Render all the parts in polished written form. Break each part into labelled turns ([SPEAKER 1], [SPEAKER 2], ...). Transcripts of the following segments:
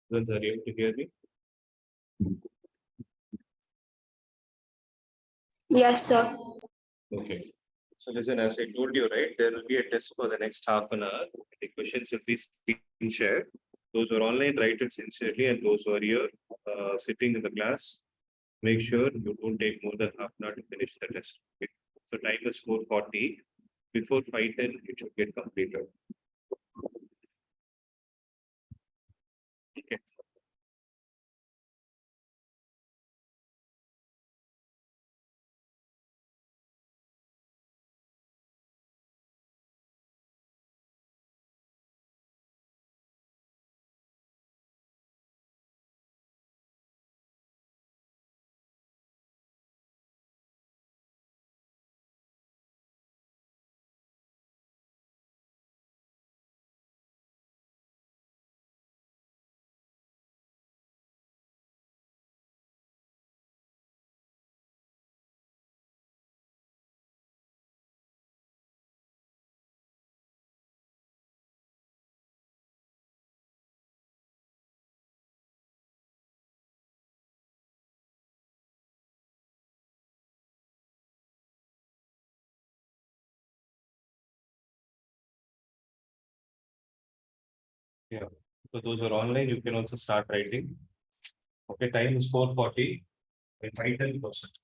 [SPEAKER 1] Students, are you able to hear me?
[SPEAKER 2] Yes, sir.
[SPEAKER 1] Okay. So listen, as I told you, right, there will be a test for the next half an hour. The questions will be screen shared. Those who are online, write it sincerely, and those who are here sitting in the class, make sure you don't take more than half an hour to finish the test. Okay? So time is 4:40. Before 5:10, it should get completed. Okay. Yeah. So those who are online, you can also start writing. Okay, time is 4:40. And write 10%.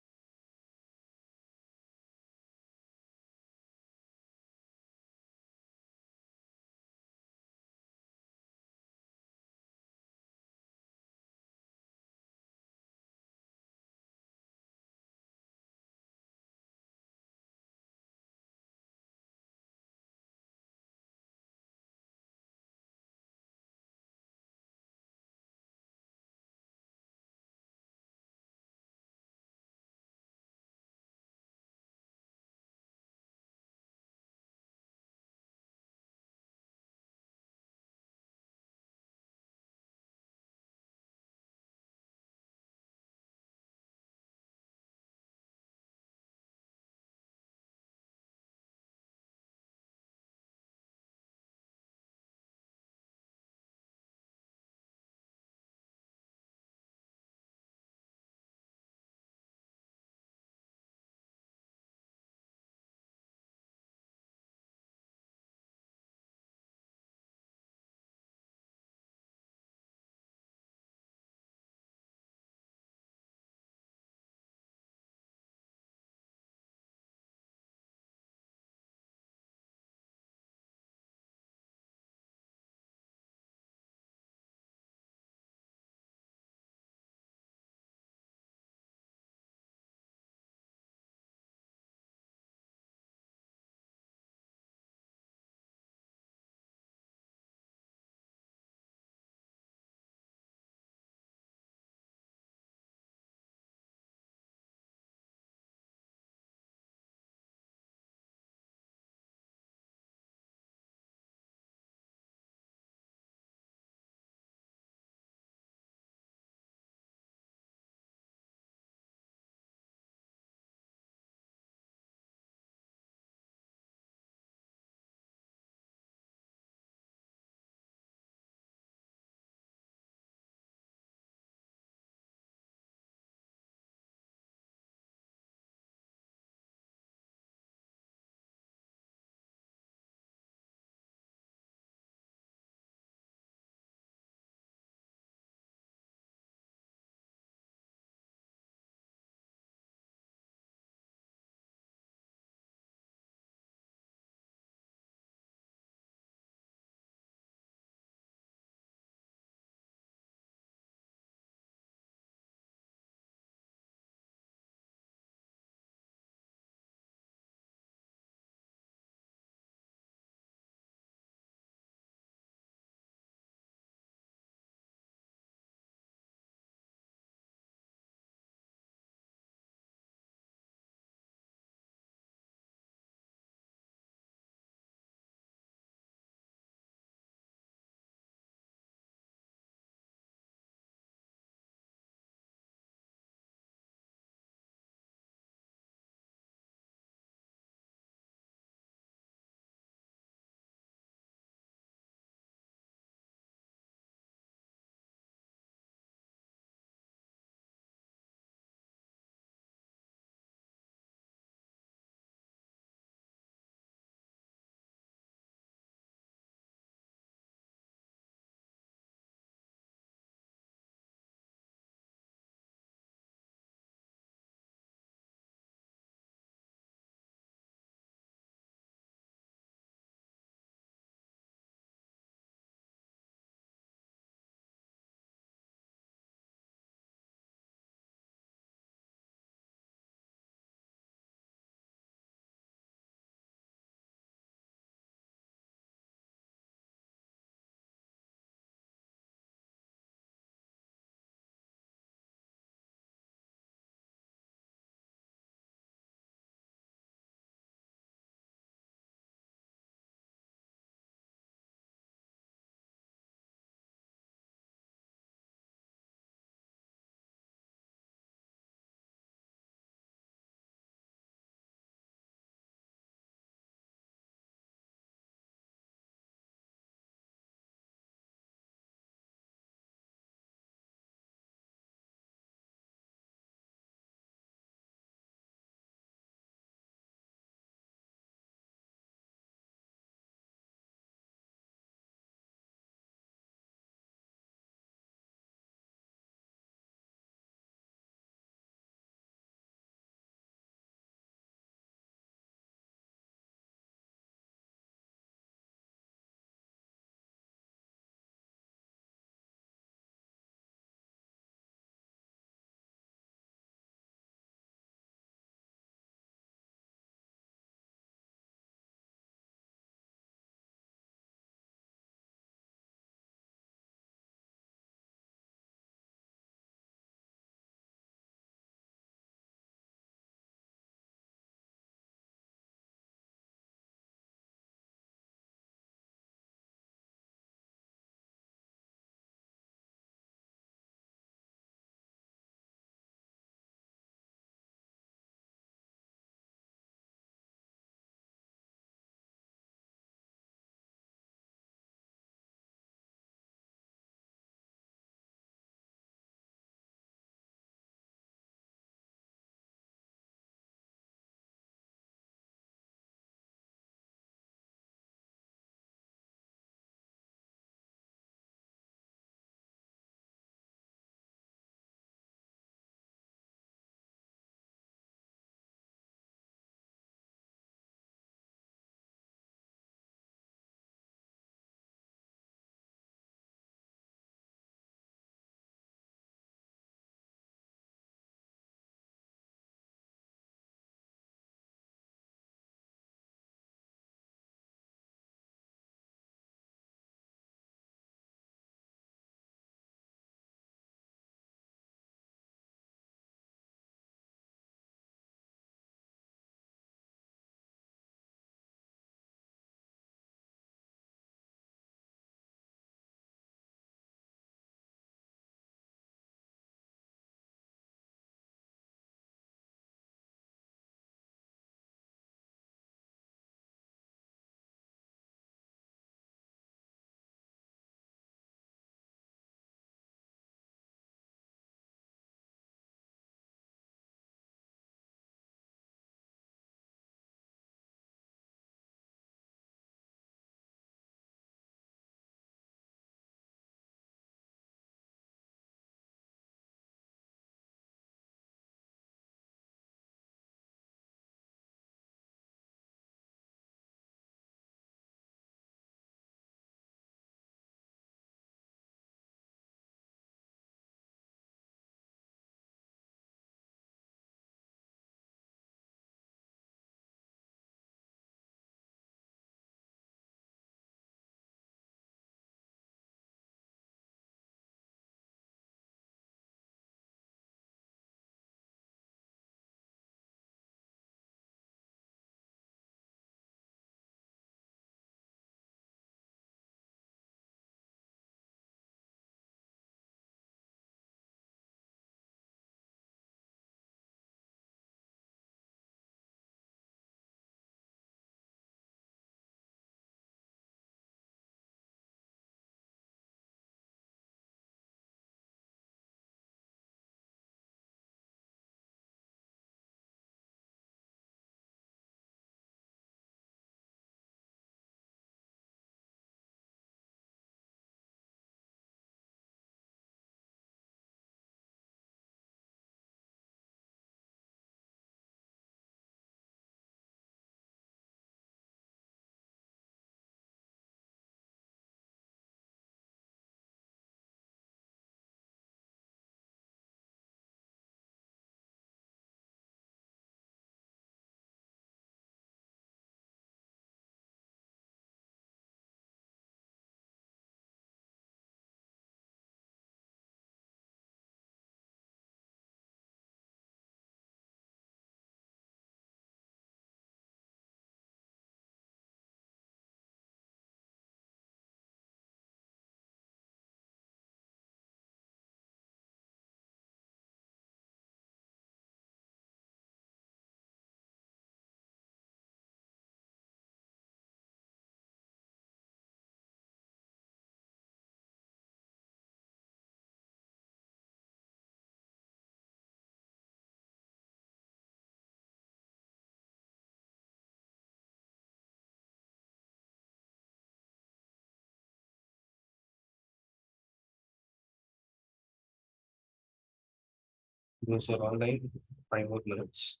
[SPEAKER 1] Those are online. 5 more minutes.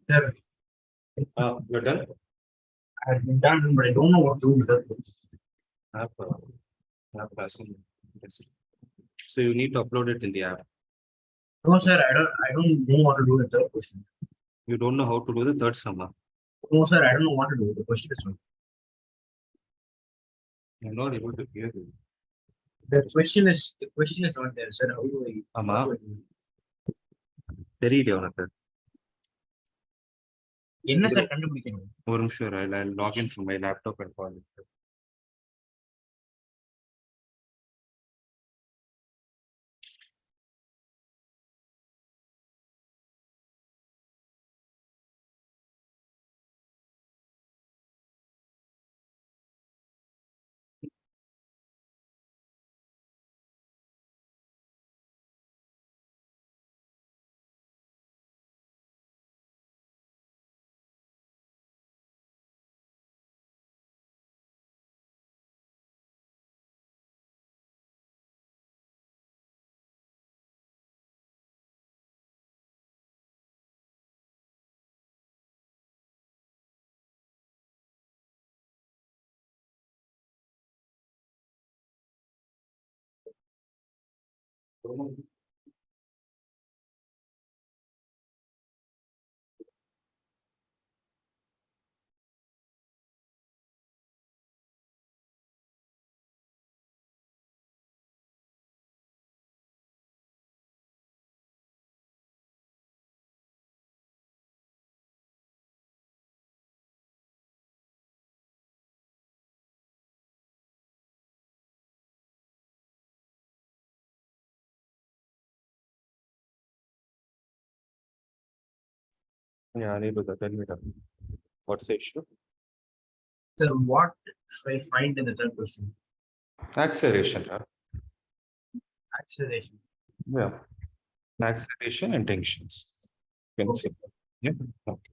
[SPEAKER 2] Sir,
[SPEAKER 1] You're done?
[SPEAKER 2] I've been done, but I don't know what to do with that.
[SPEAKER 1] App, classroom. Yes. So you need to upload it in the app.
[SPEAKER 2] No, sir, I don't know what to do with the third question.
[SPEAKER 1] You don't know how to do the third summer.
[SPEAKER 2] No, sir, I don't know what to do. The question is one.
[SPEAKER 1] You're not able to hear you.
[SPEAKER 2] The question is not there, sir. How do I?
[SPEAKER 1] ஆமா.
[SPEAKER 2] how do I do it?
[SPEAKER 1] தெரியலையா உனக்கு?
[SPEAKER 2] என்ன sir கண்டுபிடிக்கணும்?
[SPEAKER 1] ஒரு நிமிஷம் இரு. I'll log in from my laptop and call it. Yeah, I need to tell me that. What's the issue?
[SPEAKER 2] Sir, what should I find in the third question?
[SPEAKER 1] Acceleration.
[SPEAKER 2] Acceleration.
[SPEAKER 1] Yeah. Acceleration and tensions. Can
[SPEAKER 2] Okay.
[SPEAKER 1] see. Yeah. Okay.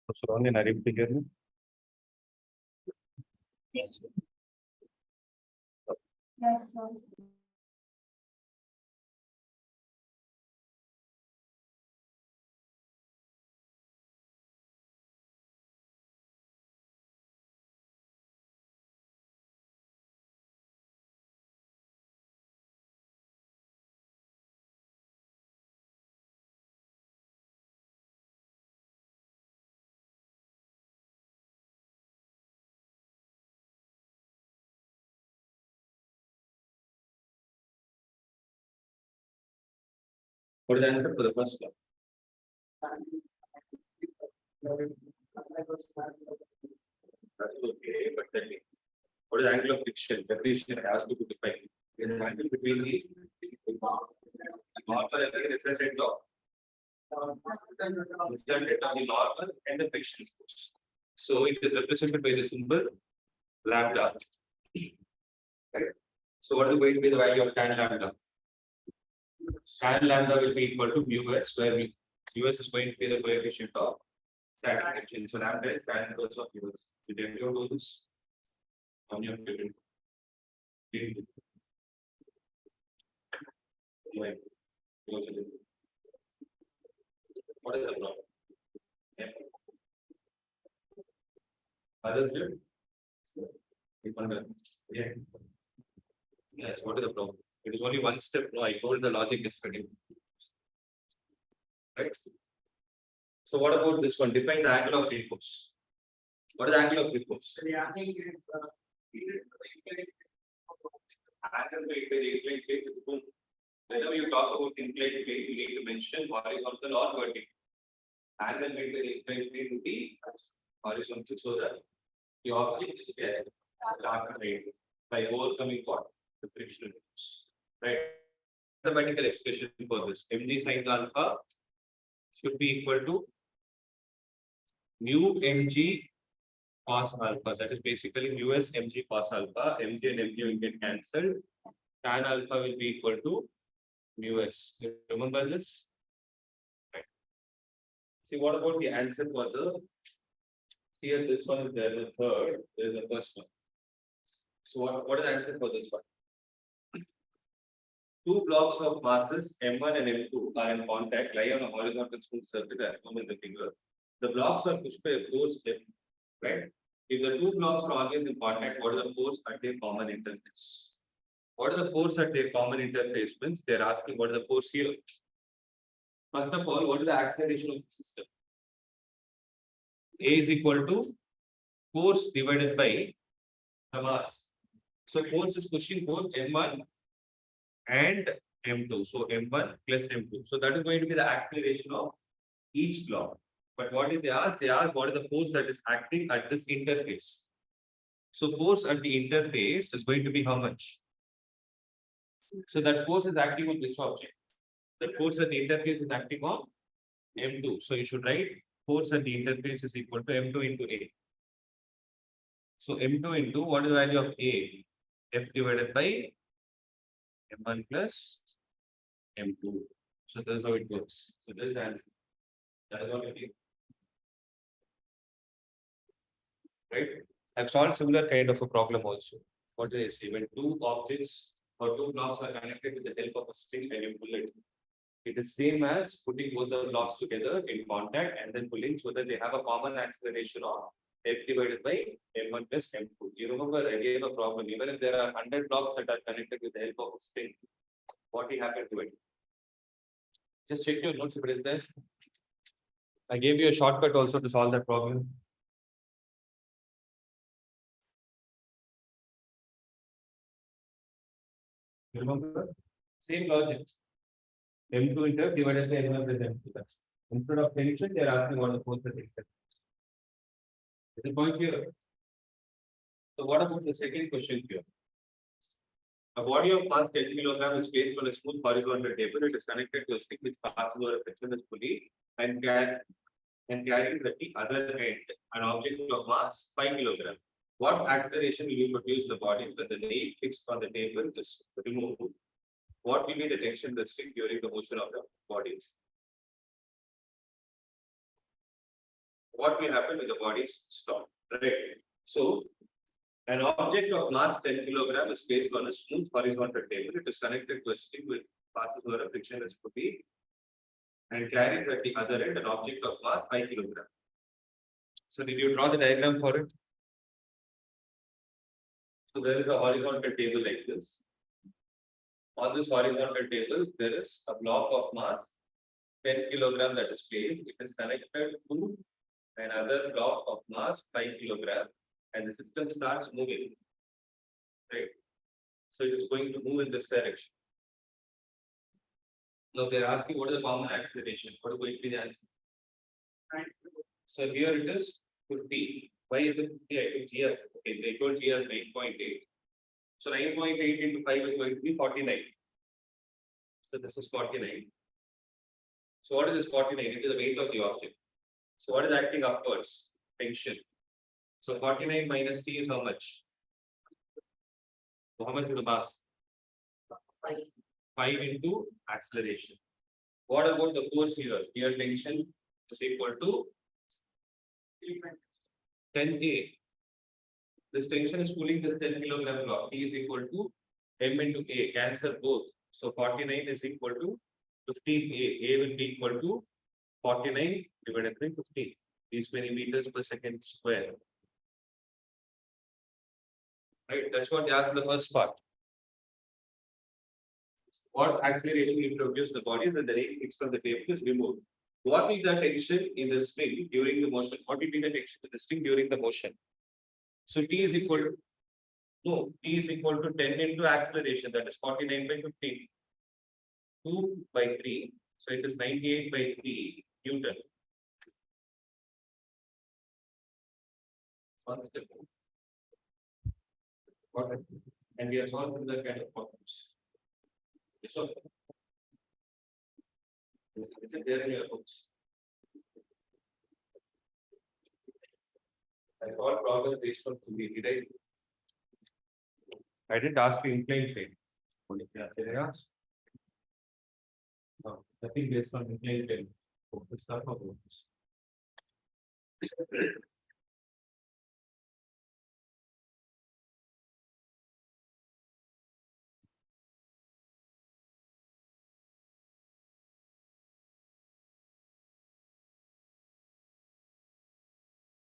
[SPEAKER 1] What's wrong in Arif figure?
[SPEAKER 2] Yes.
[SPEAKER 3] Yes, sir.
[SPEAKER 1] What is the answer for the first one? That's okay, but tell me, what is the angle of friction? Definition has to be defined. There is an angle between the normal and the resultant of the normal and the friction force. So it is represented by the symbol lambda. Right? So what is going to be the value of tan lambda? Tan lambda will be equal to mu s, where mu s is going to be the coefficient of tan friction. So lambda is tan inverse of mu s. Did everyone do this? On your favorite. Right. What is the problem? Yeah. Others do? Yeah. Yes, what is the problem? It is only one step. No, I told the logic yesterday. Right? So what about this one? Define the angle of repose. What is the angle of repose? Angle by the inclined plane is boom. Whenever you talk about inclined plane, you need to mention horizontal or vertical. Angle made by the inclined plane will be horizontal, so that the object gets darker right by overcoming what? The frictional force. Right? Mathematical expression for this mg sin alpha should be equal to mu mg cos alpha. That is basically mu s mg cos alpha. Mg and mg will get cancelled. Tan alpha will be equal to mu s. You remember this? Right. See, what about the answer for the here? This one is there. The third is the first one. So what is the answer for this one? Two blocks of masses M1 and M2 are in contact, lie on a horizontal smooth surface as shown in the figure. The blocks are pushed by a force F, right? If the two blocks are always in contact, what is the force at their common interface? What is the force at their common interface means? They are asking what is the force here. First of all, what is the acceleration of the system? A is equal to force divided by the mass. So force is pushing both M1 and M2. So M1 plus M2. So that is going to be the acceleration of each block. But what did they ask? They asked what is the force that is acting at this interface. So force at the interface is going to be how much? So that force is acting on which object? The force at the interface is acting on M2. So you should write force at the interface is equal to M2 into A. So M2 into what is the value of A? F divided by M1 plus M2. So this is how it works. So this is the answer. That is what it is. Right? I've solved similar kind of a problem also. What do they say? When two objects or two blocks are connected with the help of a string and you pull it, it is same as putting both the blocks together in contact and then pulling so that they have a common acceleration of F divided by M1 plus M2. You remember again a problem, even if there are 100 blocks that are connected with the help of a string, what will happen to it? Just check your notes if it is there. I gave you a shortcut also to solve that problem. Remember? Same logic. M2 into F divided by M1 plus M2. Instead of tension, they are asking what the force is. Is the point here? So what about the second question here? A body of mass 10 kg is placed on a smooth horizontal table. It is connected to a stick which passes over a frictionless pulley and carries at the other end an object of mass 5 kg. What acceleration will you produce the body when the nail fixed on the table is removed? What will be the tension the stick during the motion of the bodies? what will happen with the body's stop, right? So an object of mass 10 kg is placed on a smooth horizontal table. It is connected to a string with passes over a frictionless pulley and carries at the other end an object of mass 5 kg. So did you draw the diagram for it? So there is a horizontal table like this. On this horizontal table, there is a block of mass 10 kg that is placed. It is connected to another block of mass 5 kg, and the system starts moving. Right. So it is going to move in this direction. Now they're asking what is the common acceleration? What is going to be the answer? So here it is 50. Why is it 50? I took GS. Okay, they told GS 9.8. So 9.8 into 5 is going to be 49. So this is 49. So what is this 49? It is the weight of the object. So what is acting upwards? Tension. So 49 minus T is how much? So how much is the mass? 5 into acceleration. What about the force here? Here tension is equal to 10A. This tension is pulling this 10 kg block. T is equal to M into A. Cancel both. So 49 is equal to 15A. A will be equal to 49 divided by 15. These many meters per second square. Right, that's what they asked in the first part. What acceleration you produce the body when the rate fixed on the table is removed. What will the tension in the string during the motion? What will be the tension in the string during the motion? So T is equal to T is equal to 10 into acceleration, that is 49 by 15. 2 by 3. So it is 98 by 3 Newton. One step. And we are solving similar kind of problems. So it's there in your books. I thought problem based on theory. Did I didn't ask you inclined plane. Did I ask? No, nothing based on inclined plane. Focus on focus.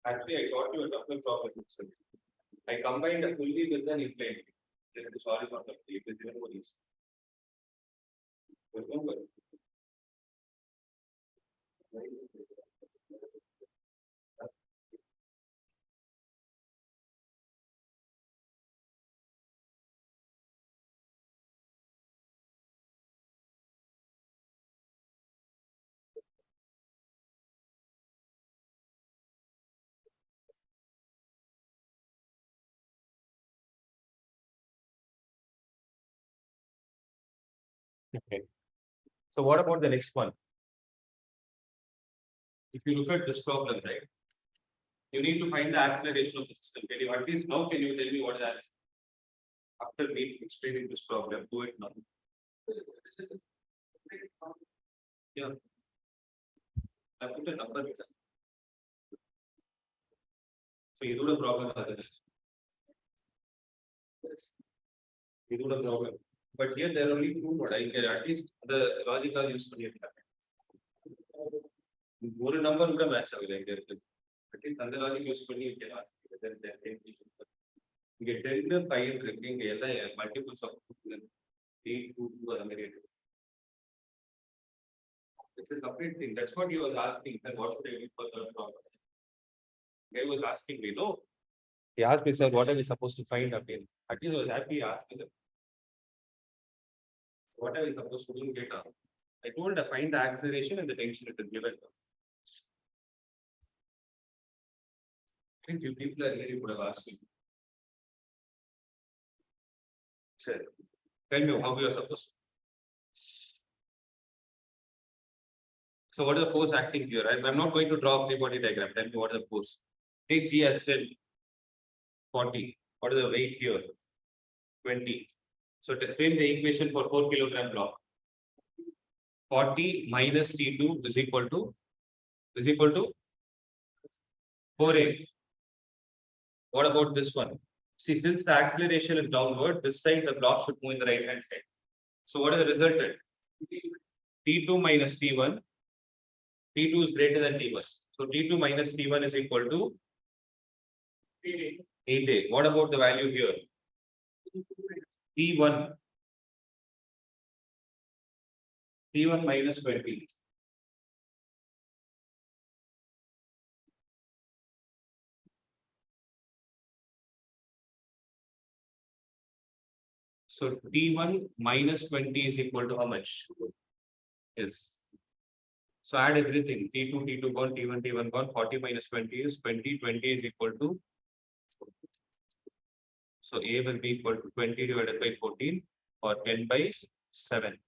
[SPEAKER 1] Actually, I got you a double problem itself. I combined a pulley with an inclined plane. Then it is horizontal. It is even more easy. Remember. Okay. So what about the next one? If you look at this problem, right? You need to find the acceleration of the system. Can you at least now can you tell me what is that? After me explaining this problem, do it now. Yeah. I put a number with that. So you do the problem. Yes. You do the problem. But here there are only two modes. I can at least the logic are used for it. ஒரு number கூட match ஆகல இங்க இருக்கு at least அந்த logic use பண்ணி you can ask whether they are இங்க 10 5 இருக்கு இங்க எல்லாம் மல்டிபிள்ஸ் ஆஃப் 8 2 2 அந்த மாதிரி இருக்கு it's a separate thing. That's what you were asking. Then what should I do for third problem? He was asking me, no. He asked me, sir, what are we supposed to find up here? At least I was happy asking them. What are we supposed to do to get up? I told her find the acceleration and the tension it is given. I think you people are really would have asked me. Sir, tell me how we are supposed to. So what is the force acting here? I'm not going to draw a free body diagram. Tell me what is the force. Take G as 10, 40. What is the weight here? 20. So to frame the equation for 4 kg block. 40 minus T2 is equal to 4A. What about this one? See, since the acceleration is downward, this side the block should move in the right hand side. So what is the resultant? T2 minus T1. T2 is greater than T1. So T2 minus T1 is equal to 8A. What about the value here? T1. T1 minus 20. So T1 minus 20 is equal to how much? Yes. So add everything. T2, T2 gone, T1, T1 gone. 40 minus 20 is 20. 20 is equal to. So A will be equal to 20 divided by 14 or 10 by 7.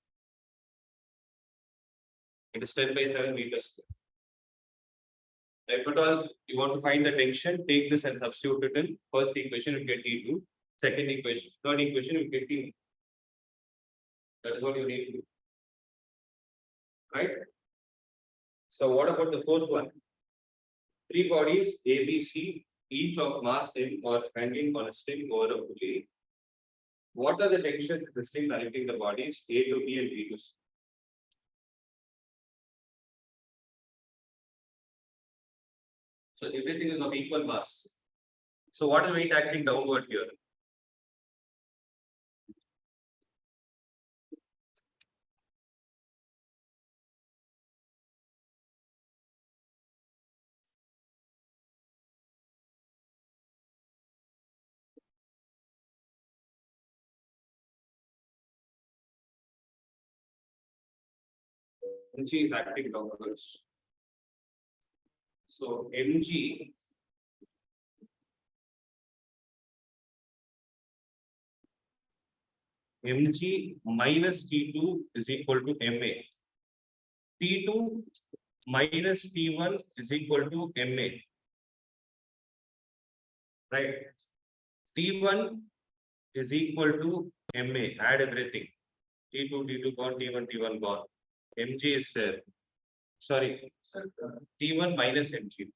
[SPEAKER 1] It is 10 by 7 meters square. If at all you want to find the tension, take this and substitute it in first equation, you get T2. Second equation, third equation, you get T1. That is what you need to do. Right? So what about the fourth one? Three bodies A, B, C, each of mass M or hanging on a string over a pulley. What are the tensions in the string connecting the bodies A to B and B to C? So everything is of equal mass. So what is the weight acting downward here? Mg is acting downwards. So Mg minus T2 is equal to Ma. T2 minus T1 is equal to Ma. Right? T1 is equal to Ma. Add everything. T2, T2 gone, T1, T1 gone. Mg is there. Sorry. T1 minus Mg.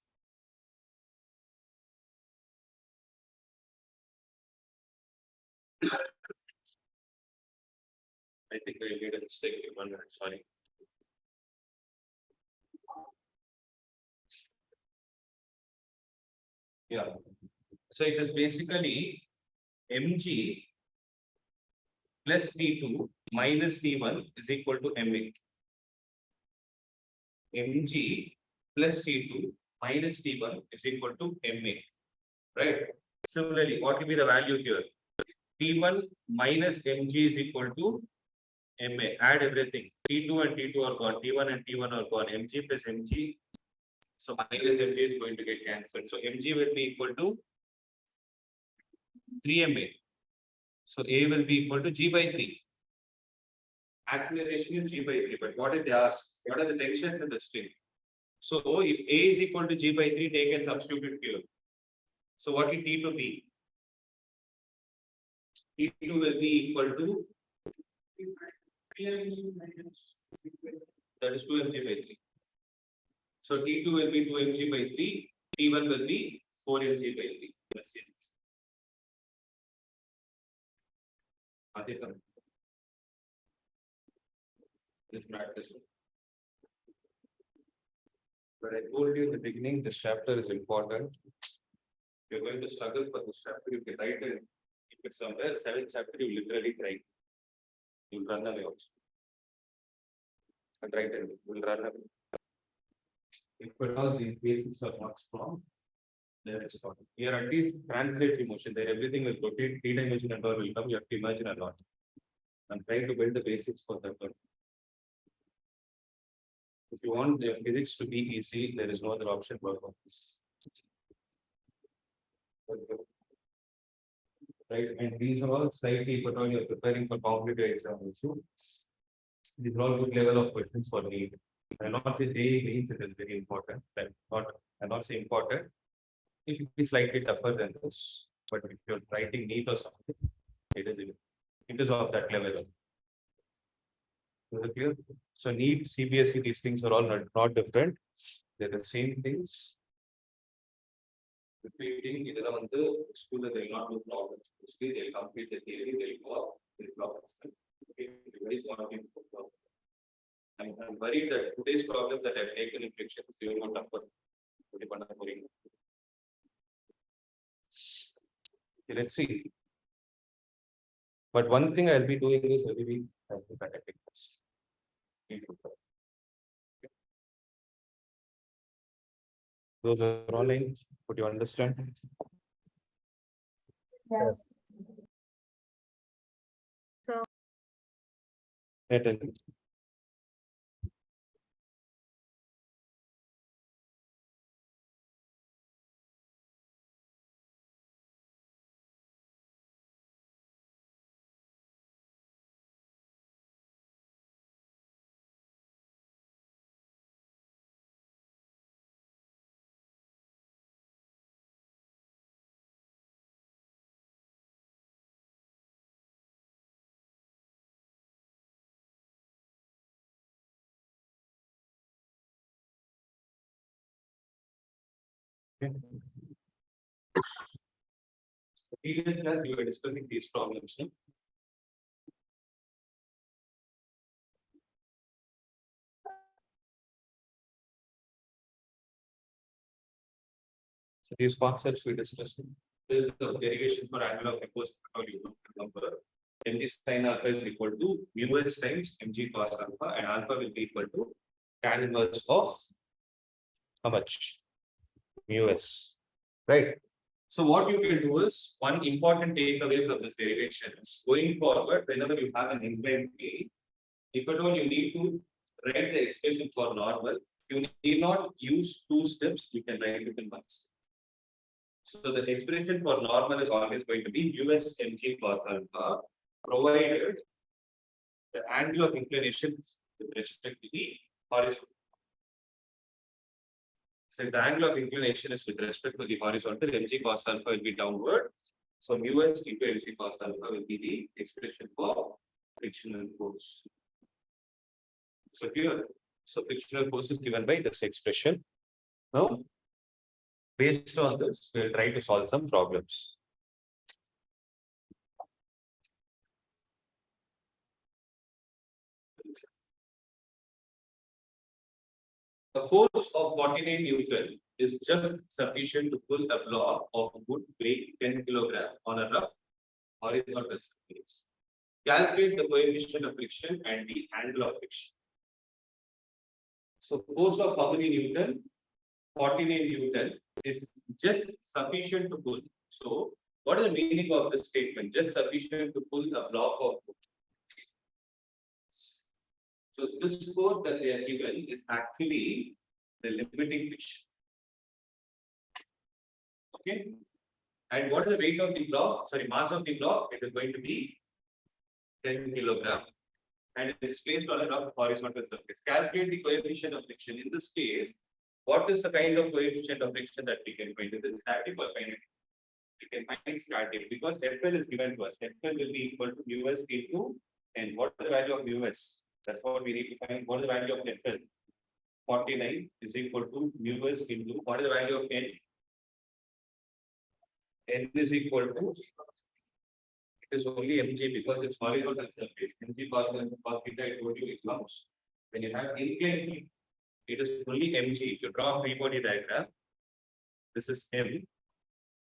[SPEAKER 1] I think I made a mistake. 1 minute. Sorry. Yeah. So it is basically Mg plus T2 minus T1 is equal to Ma. Mg plus T2 minus T1 is equal to Ma. Right? Similarly, what will be the value here? T1 minus Mg is equal to Ma. Add everything. T2 and T2 are gone. T1 and T1 are gone. Mg plus Mg. So minus Mg is going to get cancelled. So Mg will be equal to 3 Ma. So A will be equal to G by 3. Acceleration is G by 3. But what did they ask? What are the tensions in the string? So if A is equal to G by 3, take and substitute it here. So what will T2 be? T2 will be equal to that is 2 mg by 3. So T2 will be 2 mg by 3, T1 will be 4 mg by 3. That's it. Let's practice. But I told you in the beginning, this chapter is important. You're going to struggle for this chapter. You can write it. If it's somewhere, 7th chapter, you literally try. You'll run away also. And write it. You'll run away. If at all the basics are not strong, then it's not. Here at least translate emotion. There everything will rotate, 3-dimension and all will come. You have to imagine a lot. I'm trying to build the basics for that one. If you want the physics to be easy, there is no other option but this. Right, and these are all slightly, but when you're preparing for competitive exam also, these are all good level of questions for NEET. I not say they means it is very important. That not, I not say important. It will be slightly tougher than this, but if you're writing NEET or something, it is of that level. Is it clear? So NEET, CBSE, these things are all not different. They're the same things. repeating either on the school that they'll not do problems. Mostly they'll complete the theory, they'll go up, they'll problems. Okay, everybody is not in problem. I'm worried that today's problem that I've taken in friction is even more tougher. Okay, let's see. But one thing I'll be doing is every week I'll be conducting this. Those are online. Would you understand?
[SPEAKER 3] Yes.
[SPEAKER 1] Yeah, tell me. Okay. So previous class we were discussing these problems. No? So these concepts we discussed. This is the derivation for angle of opposite number. Mg sin alpha is equal to mu s times mg cos alpha, and alpha will be equal to tan inverse of how much? Mu s. Right. So what you can do is one important takeaway from this derivation is going forward, whenever you have an inclined plane, if at all you need to write the expression for normal, you need not use two steps, you can write it in once. So the expression for normal is always going to be US mg cos alpha, provided the angle of inclination with respect to the horizontal. So if the angle of inclination is with respect to the horizontal, mg cos alpha will be downward. So US into mg cos alpha will be the expression for frictional force. So here, so frictional force is given by this expression. Now, based on this, we'll try to solve some problems. The force of 49 Newton is just sufficient to pull a block of wood weighing 10 kg on a rough horizontal surface. Calculate the coefficient of friction and the angle of friction. So force of how many Newton? 49 Newton is just sufficient to pull. So what is the meaning of this statement? Just sufficient to pull a block of wood. So this force that they are given is actually the limiting friction. Okay. And what is the weight of the block? Sorry, mass of the block? It is going to be 10 kg. And it is placed on a rough horizontal surface. Calculate the coefficient of friction. In this case, what is the kind of coefficient of friction that we can find? Is it static or kinetic? We can find static because FL is given to us. FL will be equal to US into, and what is the value of US? That's what we need to find. What is the value of FL? 49 is equal to US into, what is the value of N? N is equal to, it is only mg because it's horizontal surface. Mg cos theta, I told you it comes. When you have inclined, it is only mg. If you draw a free body diagram, this is M.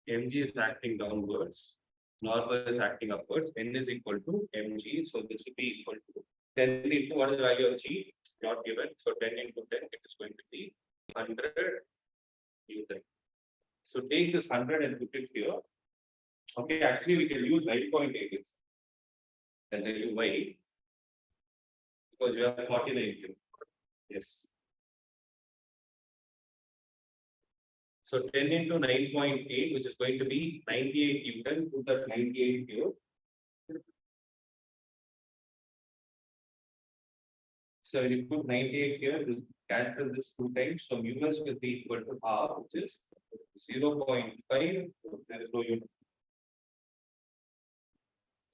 [SPEAKER 1] Mg is acting downwards, normal is acting upwards. N is equal to mg. So this will be equal to 10 into what is the value of g? Not given. So 10 into 10, it is going to be 100 Newton. So take this 100 and put it here. Okay, actually we can use 9.8. And then you why? Because you have 49 here. Yes. So 10 into 9.8, which is going to be 98 Newton, put that 98 here. So when you put 98 here, this cancel this 2 times. So mu s will be equal to half, which is 0.5. There is no unit.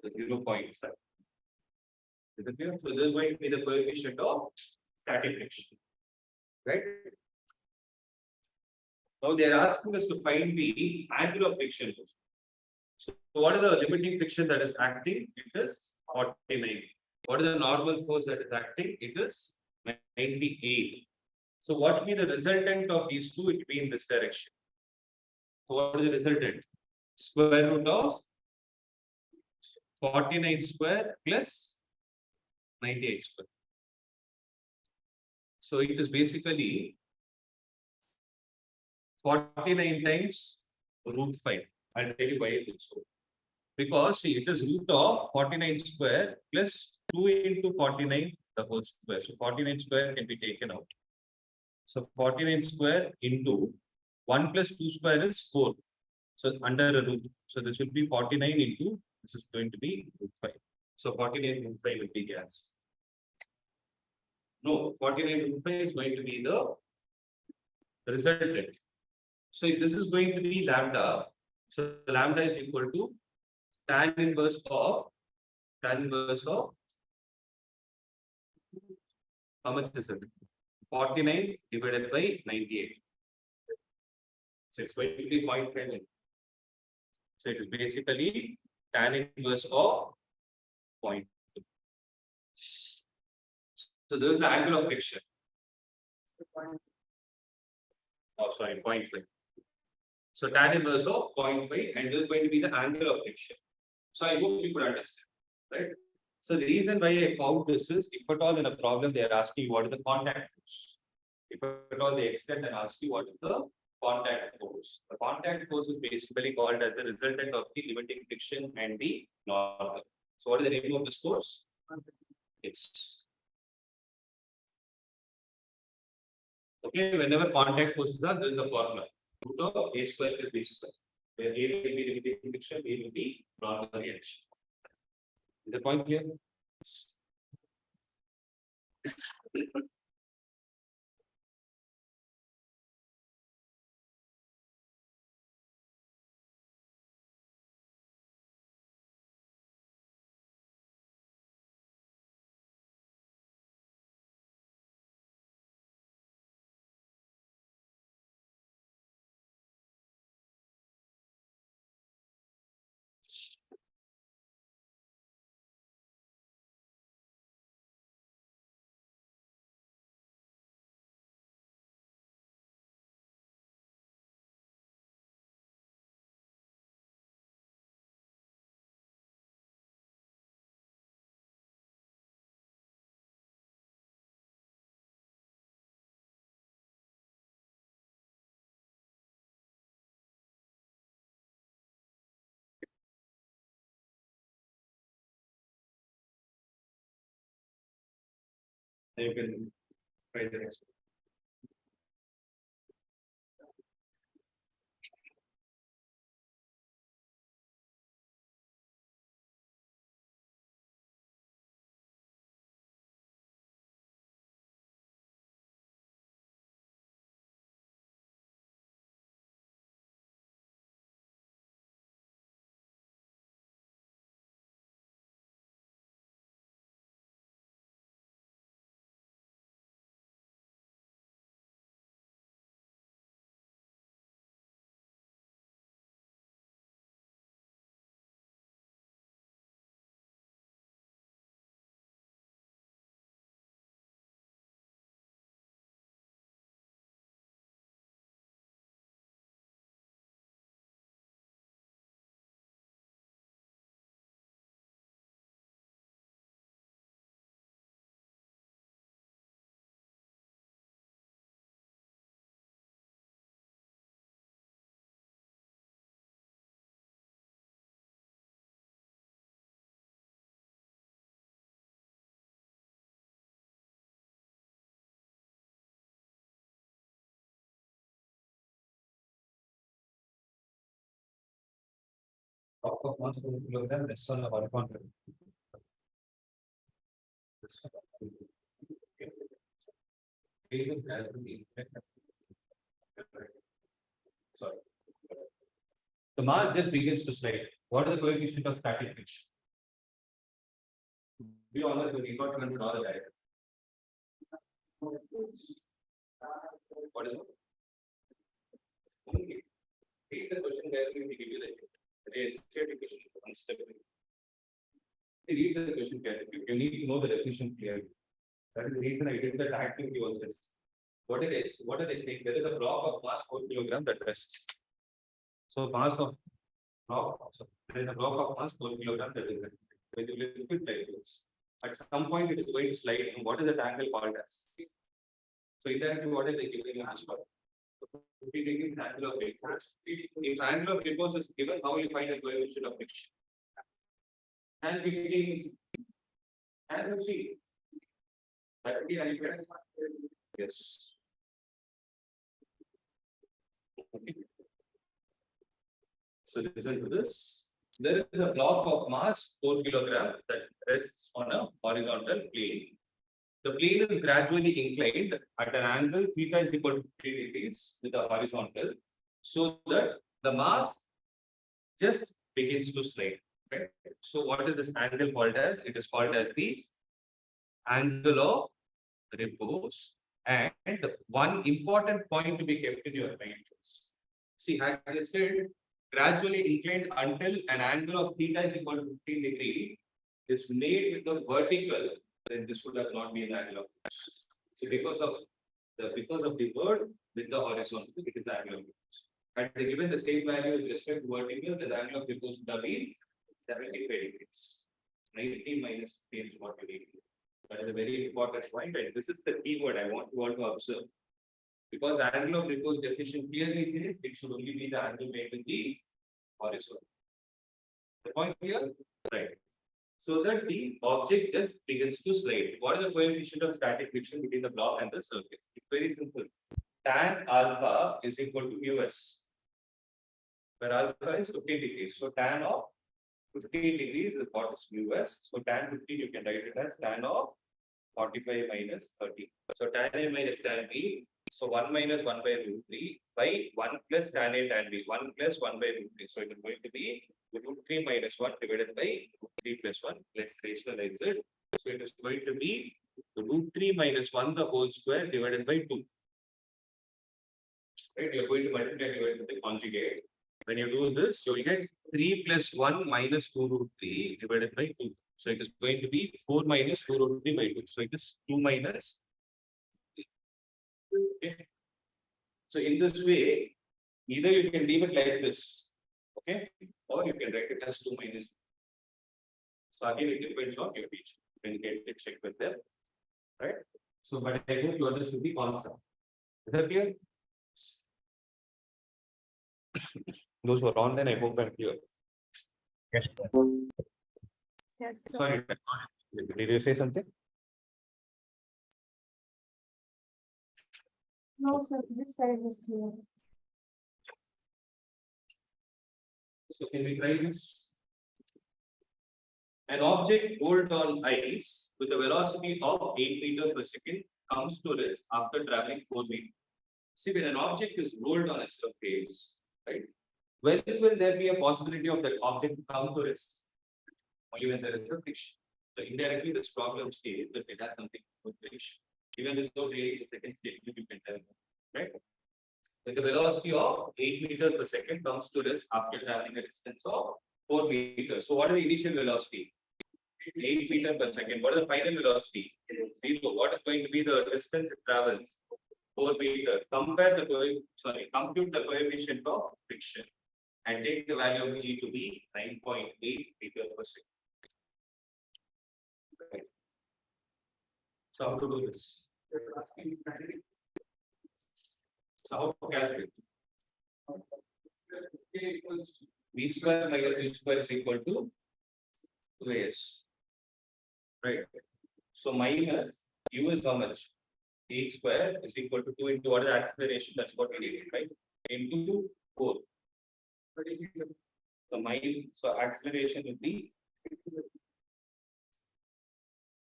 [SPEAKER 1] So 0.5. Is it clear? So this is going to be the coefficient of static friction. Right? Now they are asking us to find the angle of friction. So what is the limiting friction that is acting? It is 49. What is the normal force that is acting? It is 98. So what will be the resultant of these two? It will be in this direction. So what is the resultant? Square root of 49 square plus 98 square. So it is basically 49 times root 5. I'll tell you why is it so. Because see, it is root of 49 square plus 2 into 49 the whole square. So 49 square can be taken out. So 49 square into 1 plus 2 square is 4. So under a root. So this will be 49 into, this is going to be root 5. So 49 root 5 will be gas. No, 49 root 5 is going to be the resultant. So if this is going to be lambda, so lambda is equal to tan inverse of how much is it? 49 divided by 98. So it's going to be 0.5. So it is basically tan inverse of 0.2. So this is the angle of friction. Oh, sorry, 0.5. So tan inverse of 0.5, and this is going to be the angle of friction. So I hope you could understand, right? So the reason why I found this is, if at all in a problem they are asking what is the contact force. If at all they extend and ask you what is the contact force. The contact force is basically called as the resultant of the limiting friction and the normal. So what is the name of this force? Yes. Okay, whenever contact forces are, this is the formula. Root of A square plus B square. Where A will be limiting friction, B will be normal reaction. Is the point clear? You can try the next one. Of mass per kilogram less than 1.5. Sorry. The mass just begins to slide. What is the coefficient of static friction? Be honest, we got to draw the diagram. What is it? only read the question where we give you the NCERT question one step. Read the question carefully. You need to know the definition clearly. That is the reason I did that activity also. What it is, what are they saying? There is a block of mass 4 kilogram that rests. So mass of block, so there is a block of mass 4 kilogram that is resting. With the liquid like this. At some point it is going to slide. And what is that angle called as? So indirectly, what is they giving an answer? So if we take the angle of repose, if angle of repose is given, how will you find the coefficient of friction? And we take and we see. That's the answer. Yes. Okay. So listen to this. There is a block of mass 4 kilogram that rests on a horizontal plane. The plane is gradually inclined at an angle theta is equal to 3 degrees with the horizontal, so that the mass just begins to slide. Right? So what is this angle called as? It is called as the angle of repose. And one important point to be kept in your mind is, see, as I said, gradually inclined until an angle of theta is equal to 15 degree is made with the vertical, then this would have not been the angle of repose. So because of the word with the horizontal, it is the angle of repose. Had they given the same value with respect to vertical, the angle of repose would have been 75 degrees. 90 minus 15 is what we need. That is a very important point, and this is the key word I want you all to observe. Because the angle of repose definition clearly says it should only be the angle made with the horizontal. The point here, right? So that the object just begins to slide. What is the coefficient of static friction between the block and the surface? It's very simple. Tan alpha is equal to US, where alpha is 15 degrees. So tan of 15 degrees is what is US. So tan 15 you can write it as tan of 45 minus 30. So tan A minus tan B. So 1 minus 1 by root 3 by 1 plus tan A tan B. 1 plus 1 by root 3. So it is going to be root 3 minus 1 divided by root 3 plus 1. Let's rationalize it. So it is going to be root 3 minus 1 the whole square divided by 2. Right? You're going to multiply divided by the conjugate. When you do this, you will get 3 plus 1 minus 2 root 3 divided by 2. So it is going to be 4 minus 2 root 3 by 2. So it is 2 minus. Okay. So in this way, either you can leave it like this, okay, or you can write it as 2 minus. So again, it depends on your teacher. You can get it checked with them, right? So, but I hope you understood the concept. Is that clear? Those who are online, I hope I'm clear.
[SPEAKER 2] Yes.
[SPEAKER 3] Yes, sir.
[SPEAKER 1] Sorry, did you say something?
[SPEAKER 3] No, sir, just said it was clear.
[SPEAKER 1] So can we try this? An object rolled on ice with a velocity of 8 meters per second comes to rest after traveling 4 meters. See, when an object is rolled on a surface, right? When will there be a possibility of that object to come to rest? Only when there is a friction. So indirectly, this problem says that it has something to do with friction. Even without reading the second statement, you can tell, right? With the velocity of 8 meters per second comes to rest after traveling a distance of 4 meters. So what is the initial velocity? 8 meters per second. What is the final velocity? 0. What is going to be the distance it travels? 4 meters. Compute the coefficient of friction and take the value of G to be 9.8 meters per second. Okay. So how to do this? So how to calculate? V square minus V square is equal to 2as. Right. So minus U is how much? H square is equal to 2 into what is the acceleration? That's what we need, right? Into 4. So acceleration will be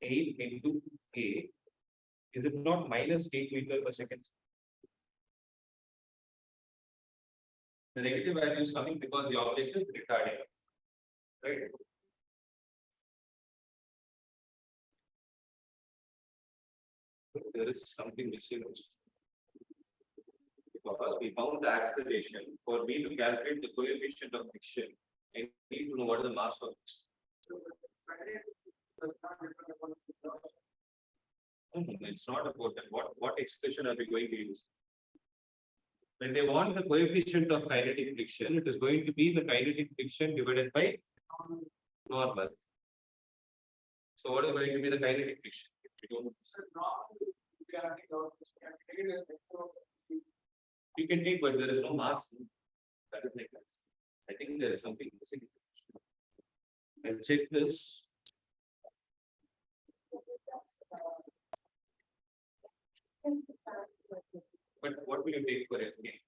[SPEAKER 1] 8 into A. Is it not minus 8 meters per second? The negative value is coming because the object is retarding, right? There is something missing. because we found the acceleration. For me to calculate the coefficient of friction, I need to know what is the mass of friction. No, it's not about that. What expression are we going to use? When they want the coefficient of kinetic friction, it is going to be the kinetic friction divided by normal. So what is going to be the kinetic friction? We don't- You can take, but there is no mass. That is like that. I think there is something missing. I'll check this. But what will you take for it again?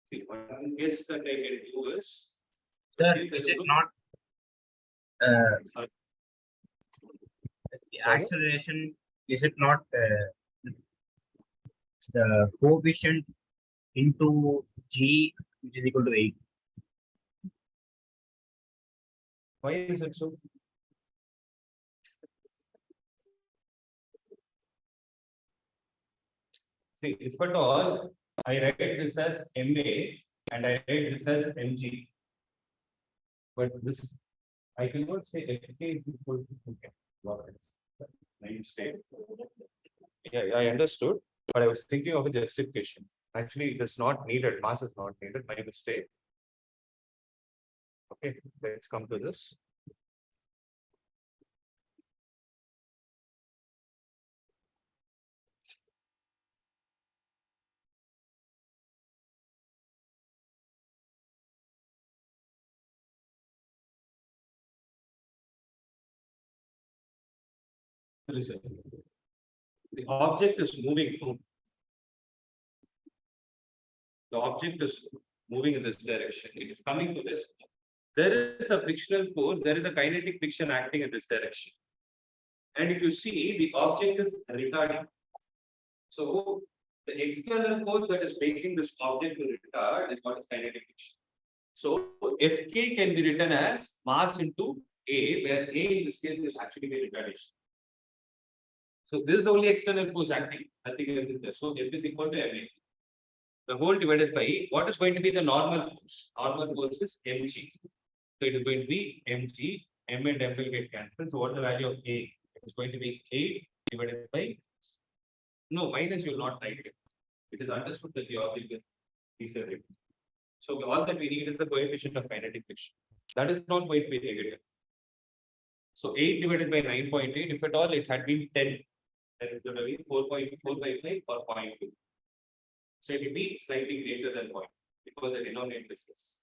[SPEAKER 1] See, one guess that I can do is.
[SPEAKER 2] Sir, is it not
[SPEAKER 1] Sorry.
[SPEAKER 2] the
[SPEAKER 1] Sorry?
[SPEAKER 2] acceleration? Is it not the coefficient into g, which is equal to 8?
[SPEAKER 1] Why is it so? See, if at all, I write this as MA and I write this as MG. But this, I cannot say FK is equal to okay. Nine state. Yeah, I understood, but I was thinking of a justification. Actually, it is not needed. Mass is not needed. My mistake. Okay, let's come to this. Listen. The object is moving to. The object is moving in this direction. It is coming to this. There is a frictional force. There is a kinetic friction acting in this direction. And if you see, the object is retarding. So the external force that is making this object to retard is what is kinetic friction. So Fk can be written as mass into A, where A in this case will actually be retardation. So this is the only external force acting. Nothing else is there. So F is equal to Ma. The whole divided by what is going to be the normal force? Normal force is mg. So it is going to be mg. M and M will get cancelled. So what is the value of A? It is going to be 8 divided by. No, minus you will not write it. It is understood that the object is decelerating. So all that we need is the coefficient of kinetic friction. That is not going to be negative. So 8 divided by 9.8, if at all it had been 10, that is going to be 4.455 or 0.2. So it will be slightly greater than 0.2 because the denominator is this.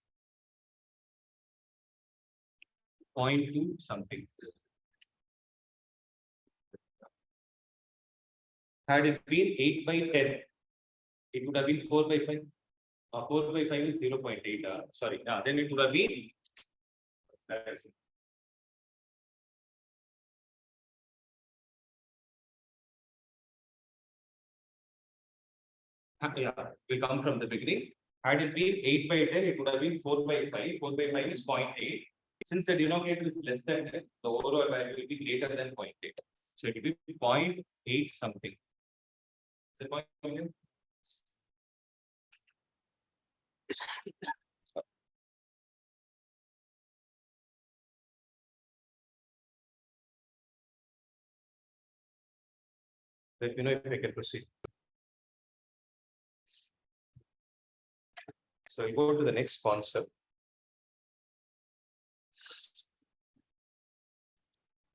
[SPEAKER 1] 0.2 something. Had it been 8 by 10, it would have been 4 by 5. 4 by 5 is 0.8. Sorry, then it would have been. Yeah, we come from the beginning. Had it been 8 by 10, it would have been 4 by 5. 4 by 5 is 0.8. Since the denominator is less than 10, the overall value will be greater than 0.8. So it will be 0.8 something. Is it 0.8? Let me know if I can proceed. So we go to the next concept.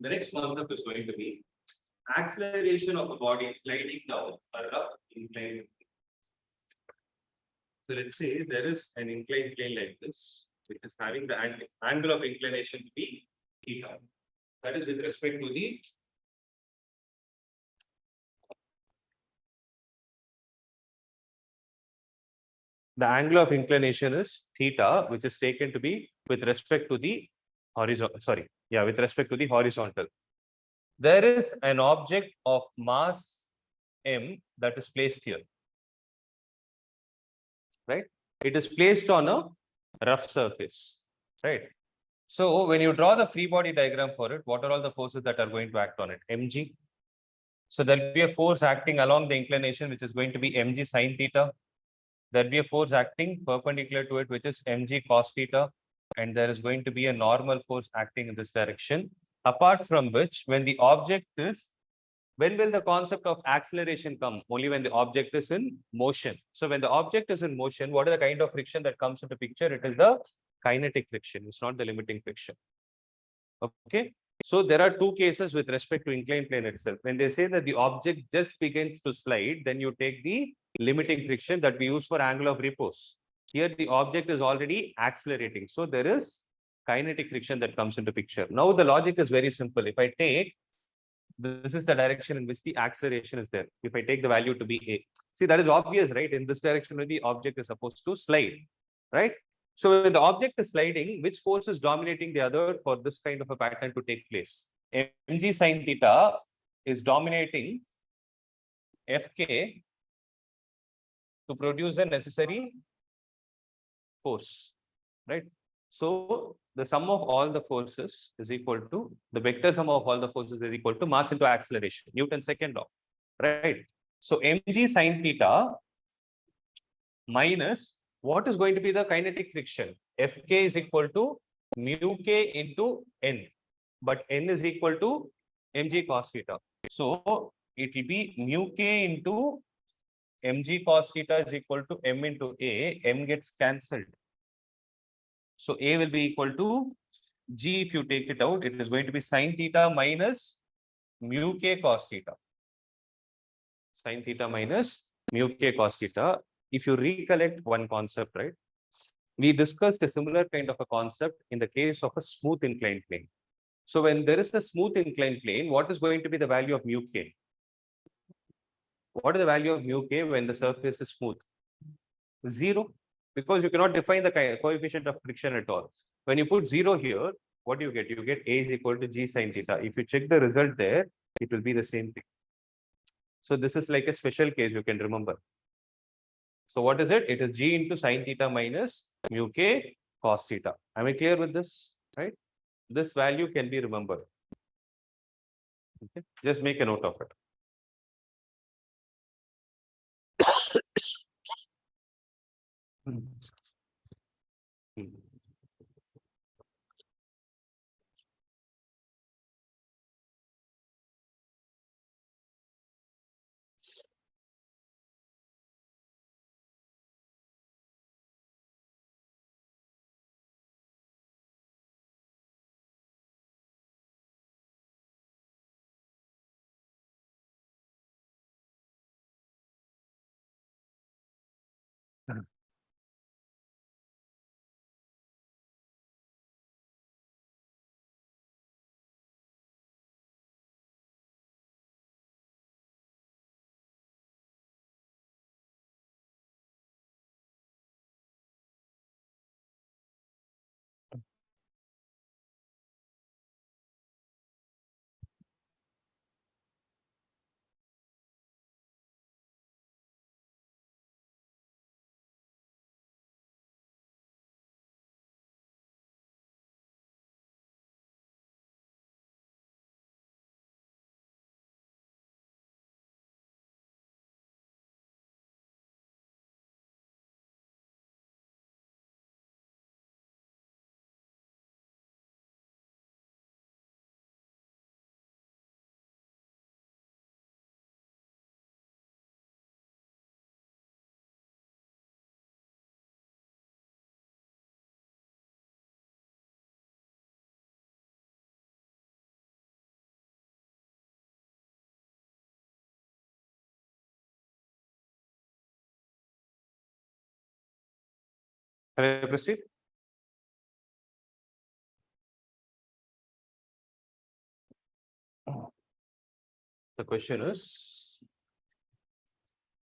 [SPEAKER 1] The next concept is going to be acceleration of a body sliding down a rough inclined. So let's say there is an inclined plane like this, which is having the angle of inclination to be theta. That is with respect to the angle of inclination is theta, which is taken to be with respect to the horizontal. Sorry, yeah, with respect to the horizontal. There is an object of mass m that is placed here. Right? It is placed on a rough surface. right? So when you draw the free body diagram for it, what are all the forces that are going to act on it? Mg. So there'll be a force acting along the inclination, which is going to be mg sine theta. There'll be a force acting perpendicular to it, which is mg cos theta. And there is going to be a normal force acting in this direction. Apart from which, when the object is, when will the concept of acceleration come? Only when the object is in motion. So when the object is in motion, what is the kind of friction that comes into picture? It is the kinetic friction. It's not the limiting friction. Okay. So there are two cases with respect to inclined plane itself. When they say that the object just begins to slide, then you take the limiting friction that we use for angle of repose. Here the object is already accelerating. So there is kinetic friction that comes into picture. Now the logic is very simple. If I take, this is the direction in which the acceleration is there. If I take the value to be A, see, that is obvious, right? In this direction where the object is supposed to slide, right? So when the object is sliding, which force is dominating the other for this kind of a pattern to take place? Mg sine theta is dominating Fk to produce the necessary force, right? So the sum of all the forces is equal to, the vector sum of all the forces is equal to mass into acceleration, Newton's second law, right? So mg sine theta minus what is going to be the kinetic friction? Fk is equal to mu k into n, but n is equal to mg cos theta. So it will be mu k into mg cos theta is equal to m into a, m gets cancelled. So A will be equal to G. If you take it out, it is going to be sine theta minus mu k cos theta. Sine theta minus mu k cos theta. If you recollect one concept, right? We discussed a similar kind of a concept in the case of a smooth inclined plane. So when there is a smooth inclined plane, what is going to be the value of mu k? What is the value of mu k when the surface is smooth? 0, because you cannot define the coefficient of friction at all. When you put 0 here, what do you get? You get A is equal to G sine theta. If you check the result there, it will be the same thing. So this is like a special case you can remember. So what is it? It is G into sine theta minus mu k cos theta. Am I clear with this? Right? This value can be remembered. Okay? Just make a note of it. Can I proceed? The question is,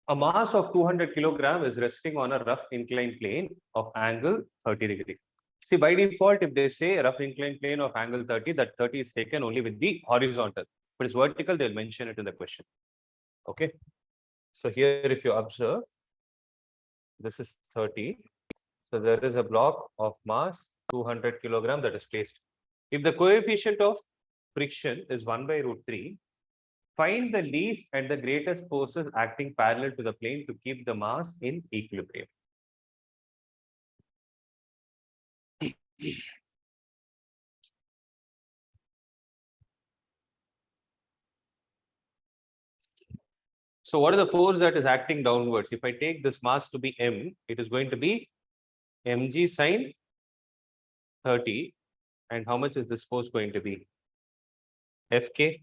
[SPEAKER 1] a mass of 200 kilogram is resting on a rough inclined plane of angle 30 degree. See, by default, if they say rough inclined plane of angle 30, that 30 is taken only with the horizontal. If it's vertical, they'll mention it in the question. Okay. So here, if you observe, this is 30. So there is a block of mass 200 kilogram that is placed. If the coefficient of friction is 1 by root 3, find the least and the greatest forces acting parallel to the plane to keep the mass in equilibrium. So what is the force that is acting downwards? If I take this mass to be m, it is going to be mg sine 30. And how much is this force going to be? Fk.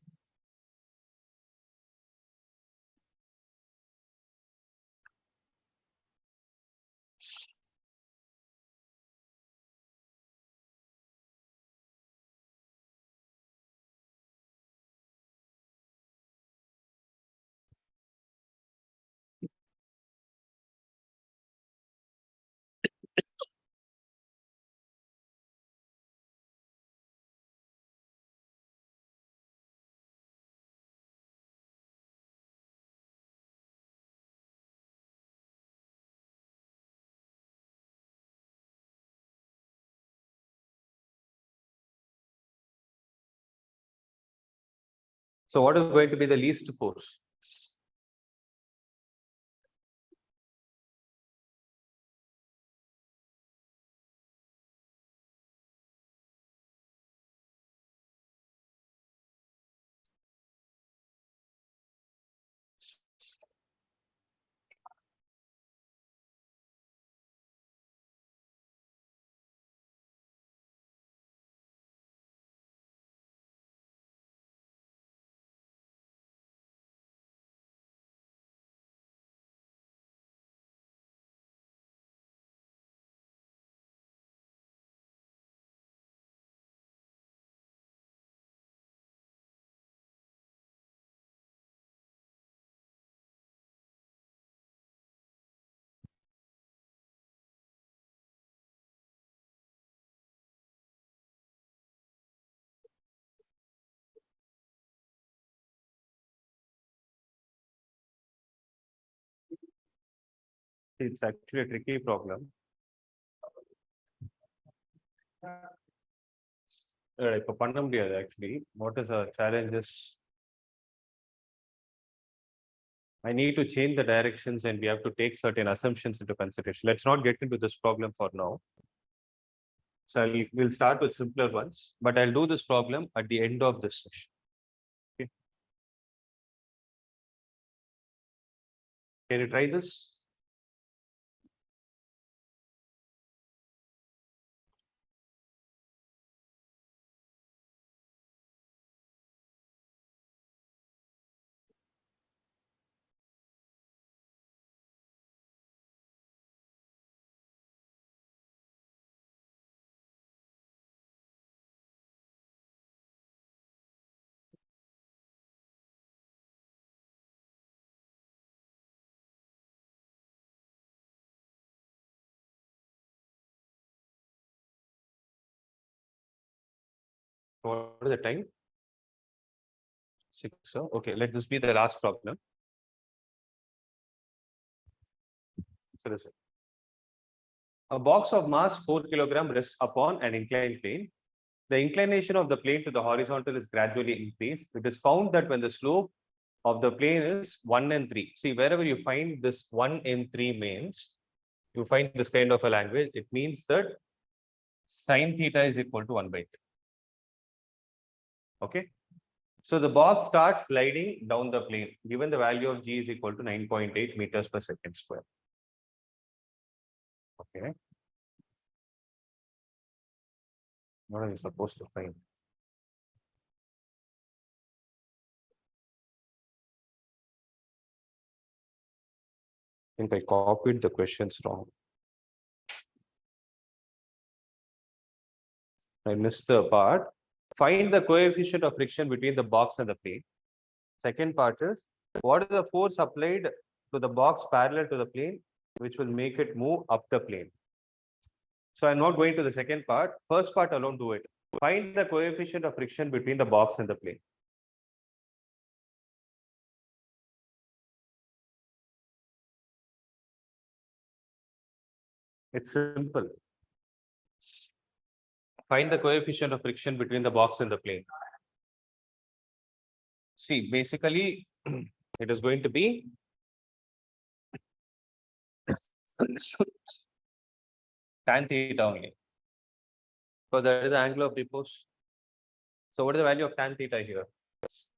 [SPEAKER 1] So what is going to be the least force? It's actually a tricky problem. இப்போ பண்ண முடியாது actually. What is our challenges? I need to change the directions and we have to take certain assumptions into consideration. Let's not get into this problem for now. So we'll start with simpler ones, but I'll do this problem at the end of this session. Okay. Can you try this? What is the time? 6. Okay, let this be the last problem. So listen. A box of mass 4 kilogram rests upon an inclined plane. The inclination of the plane to the horizontal is gradually increased. It is found that when the slope of the plane is 1 and 3. See, wherever you find this 1 and 3 means, you find this kind of a language, it means that sine theta is equal to 1 by 3. Okay. So the box starts sliding down the plane, given the value of g is equal to 9.8 meters per second square. Okay. What are you supposed to find? I think I copied the questions wrong. I missed the part. Find the coefficient of friction between the box and the plane. Second part is, what is the force applied to the box parallel to the plane, which will make it move up the plane? So I'm not going to the second part. First part alone, do it. Find the coefficient of friction between the box and the plane. It's simple. Find the coefficient of friction between the box and the plane. See, basically, it is going to be tan theta only. Because that is the angle of repose. So what is the value of tan theta here?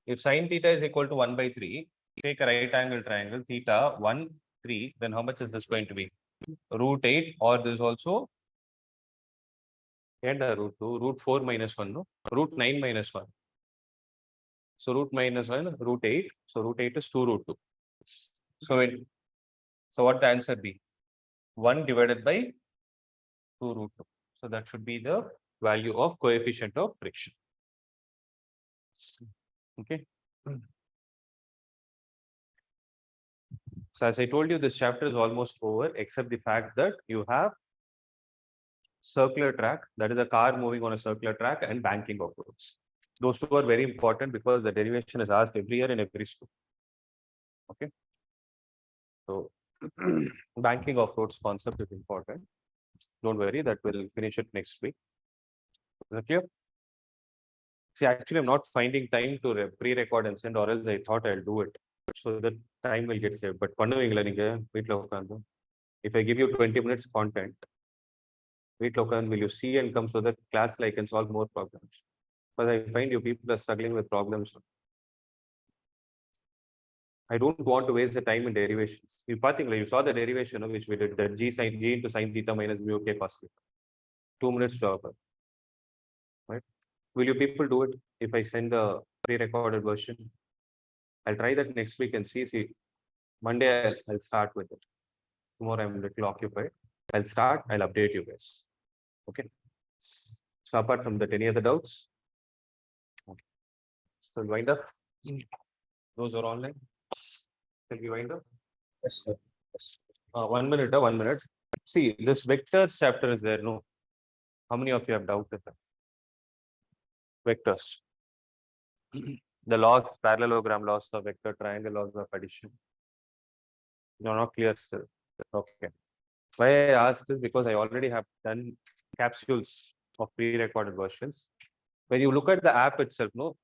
[SPEAKER 1] If sin theta is equal to 1 by 3, take a right angle triangle, theta 1, 3, then how much is this going to be? Root 8, or this also and root 2, root 4 minus 1, no? Root 9 minus 1. So root minus 1, root 8. So root 8 is 2 root 2. So what the answer be? 1 divided by 2 root 2. So that should be the value of coefficient of friction. Okay. So as I told you, this chapter is almost over, except the fact that you have circular track, that is a car moving on a circular track, and banking of roads. Those two are very important because the derivation is asked every year in every school. Okay. So banking of roads concept is important. Don't worry, that will finish it next week. Is that clear? See, actually, I'm not finding time to pre-record and send, or else I thought I'll do it. So that time will get saved. But if I give you 20 minutes content, will you see and come so that class I can solve more problems? But I find you people are struggling with problems. I don't want to waste the time in derivations. You saw the derivation which we did, that g into sine theta minus mu k cos theta. 2 minutes job. Right? Will you people do it if I send the pre-recorded version? I'll try that next week and see. Monday I'll start with it. Tomorrow I'm a little occupied. I'll start, I'll update you guys. Okay. So apart from that, any other doubts? Okay. So wind up. Those are online. Can we wind up?
[SPEAKER 2] Yes, sir. Yes.
[SPEAKER 1] 1 minute, 1 minute. See, this vectors chapter is there, no? How many of you have doubted that? Vectors. The laws, parallelogram laws of vector, triangle laws of addition. You're not clear still. Okay. Why I asked is because I already have done capsules of pre-recorded versions. When you look at the app itself, no,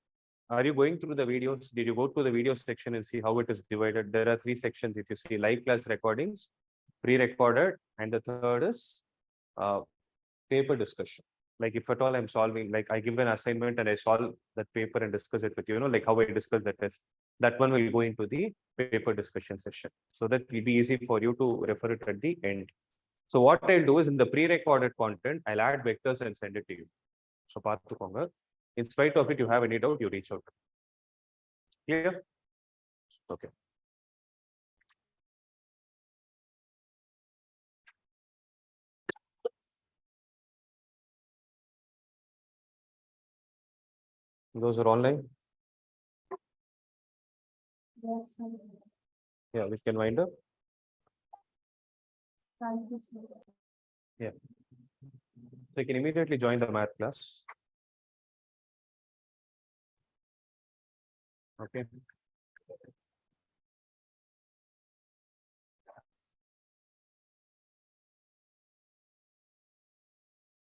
[SPEAKER 1] are you going through the videos? Did you go to the video section and see how it is divided? There are 3 sections. If you see live class recordings, pre-recorded, and the third is paper discussion. Like if at all I'm solving, like I give an assignment and I solve that paper and discuss it with you, like how I discuss the test. That one will go into the paper discussion session. So that will be easy for you to refer it at the end. So what I'll do is in the pre-recorded content, I'll add vectors and send it to you. So Pathukonga. In spite of it, you have any doubt, you reach out. Clear? Okay. Those are online.
[SPEAKER 3] Yes, sir.
[SPEAKER 1] Yeah, we can wind up.
[SPEAKER 3] Thank you, sir.
[SPEAKER 1] Yeah. So you can immediately join the math class. Okay.